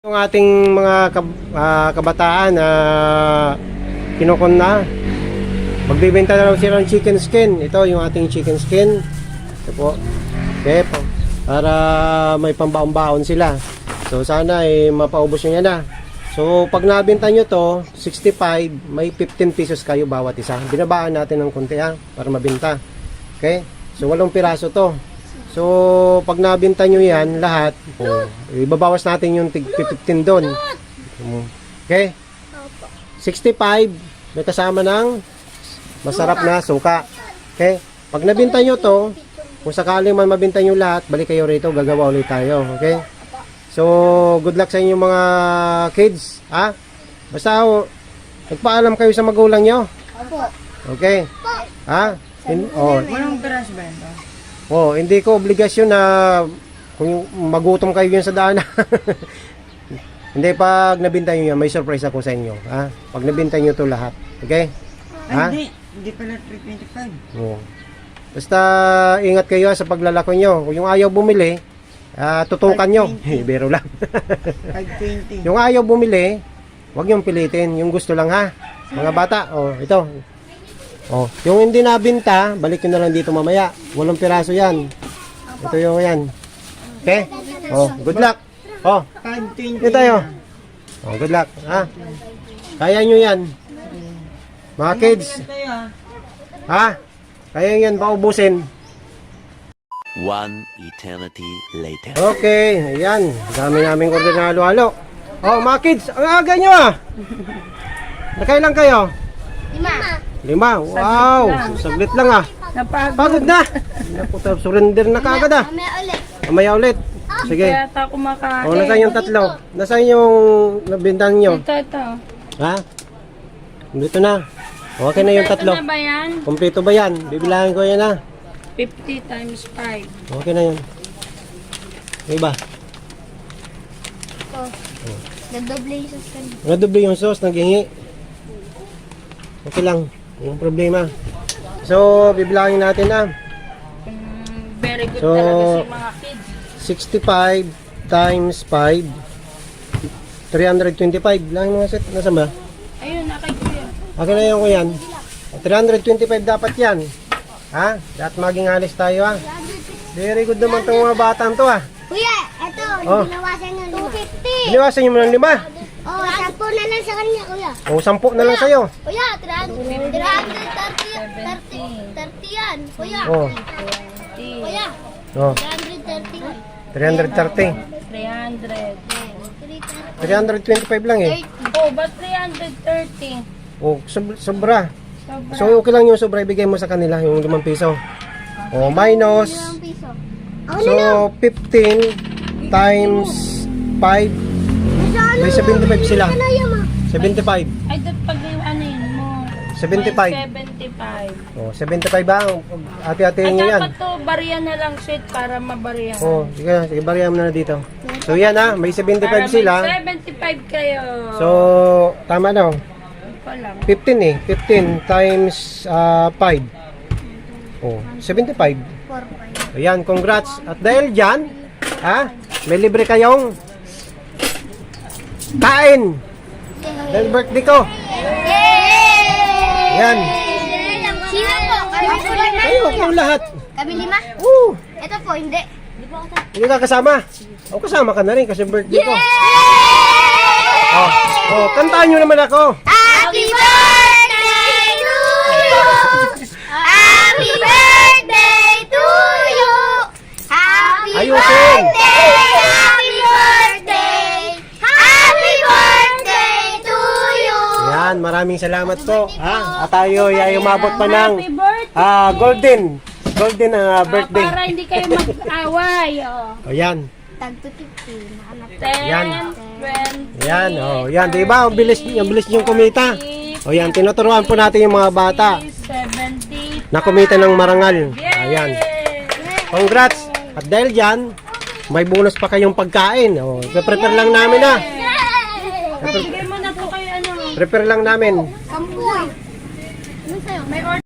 Yung ating mga kabataan na kinukon na, magbibenta na lang sila ng chicken skin. Ito yung ating chicken skin. Ito po. Okay po. Para may pambaon-baon sila. So sana mapaubos nyo yan na. So pag nabenta nyo to 65, may 15 pesos kayo bawat isa. Binabaan natin ng konti para mabenta. Okay. So 8 piraso to. So, pag nabenta nyo yan, lahat, ibabawas natin yung 15 doon. Okay? 65, may kasama ng masarap na suka. Okay? Pag nabenta nyo to, kung sakaling man mabenta nyo lahat, balik kayo rito, gagawa ulit tayo. Okay? So, good luck sa inyo mga kids. Ha? Basta, nagpaalam kayo sa magulang nyo. Okay? Ha? Walang crush ba ito? Hindi ko obligasyon na kung magutom kayo yun sa daan. Hindi, pag nabinta nyo yan, may surprise ako sa inyo. Ha? Pag nabinta nyo to lahat. Okay? Ha? Hindi pala 325. Basta ingat kayo sa paglalako nyo. Kung yung ayaw bumili, tutukan nyo. Biro lang. 520. Yung ayaw bumili, huwag nyo pilitin. Yung gusto lang ha. Mga bata, ito. Yung hindi nabinta, balik nyo na lang dito mamaya. 8 piraso yan. Ito yung yan. Okay? Good luck. 520. Ito tayo. Good luck. Ha? Kaya nyo yan. Mga kids. Ha? Kaya yan, paubusin. One eternity later. Okay, ayan. Dami namin order na halo-halo. Mga kids, ang aga nyo Nakailan kayo? 5. Wow, saglit lang Pagod na. Surrender na kagad Mamaya ulit. Sige. Kaya ata kumakain. Nasaan yung tatlo? Nasaan yung nabintan nyo? Ito. Ha? Dito na. Okay na yung tatlo. Ito na ba yan? Kompleto ba yan? Bibilangin ko yan 50 times 5. Okay na yun. Okay ba? Nadoble yung sauce kanina. Nadoble yung sauce, naghingi. Okay lang. Yung problema. So, bibilangin natin Very good So, talaga si mga kids. 65 times 5 325 lang mga set. Nasaan ba? Ayun, nakay kuya. Okay na yung yan. 325 dapat yan. Ha? Dapat maging alis tayo Very good naman itong mga batang to Kuya, eto, binawasan ng 250. Biniwasan nyo mo ng 5. 10 na lang sa kanya, kuya. 10 na lang sa'yo. Kuya, 330 yan. Kuya. Kuya, 330. 300. 325 lang Ba't 330? Sobra. So okay lang yung sobra, ibigay mo sa kanila yung 5 piso. Minus. 5 piso. So 15 times 5. May 75 sila. 75. Ay, pag ano yun mo? 75. 75. 75 ba? Ate-atehin nyo yan. Dapat to, bariya na lang sweet para mabariya. Sige, bariyan mo na dito. So yan may 75 Para sila. may 75 kayo. So, tama na 15 15 times 5. 75. Ayan, congrats. At dahil dyan, may libre kayong kain. Dahil birthday ko. Ayan. Sino po? Kayo lahat. Kami 5? Ito po, hindi. Hindi ka kasama. Kasama ka na rin kasi birthday ko. Kantaan nyo naman ako. Happy birthday to you! Happy birthday to you! Happy Ayusin. birthday! Happy birthday! Happy birthday to you! Ayan, maraming salamat po. At tayo ay umabot pa ng Happy birthday! golden birthday. Para hindi kayo mag-away. Ayan. Tag to 15. 10, 20. Yan, di ba? Ang bilis niyong kumita. Yan, tinuturuan po natin yung mga bata 70. na kumita ng marangal. Ayan. Congrats. At dahil dyan, may bonus pa kayong pagkain. Prepare lang namin Bigay mo na po kayo Prepare lang namin.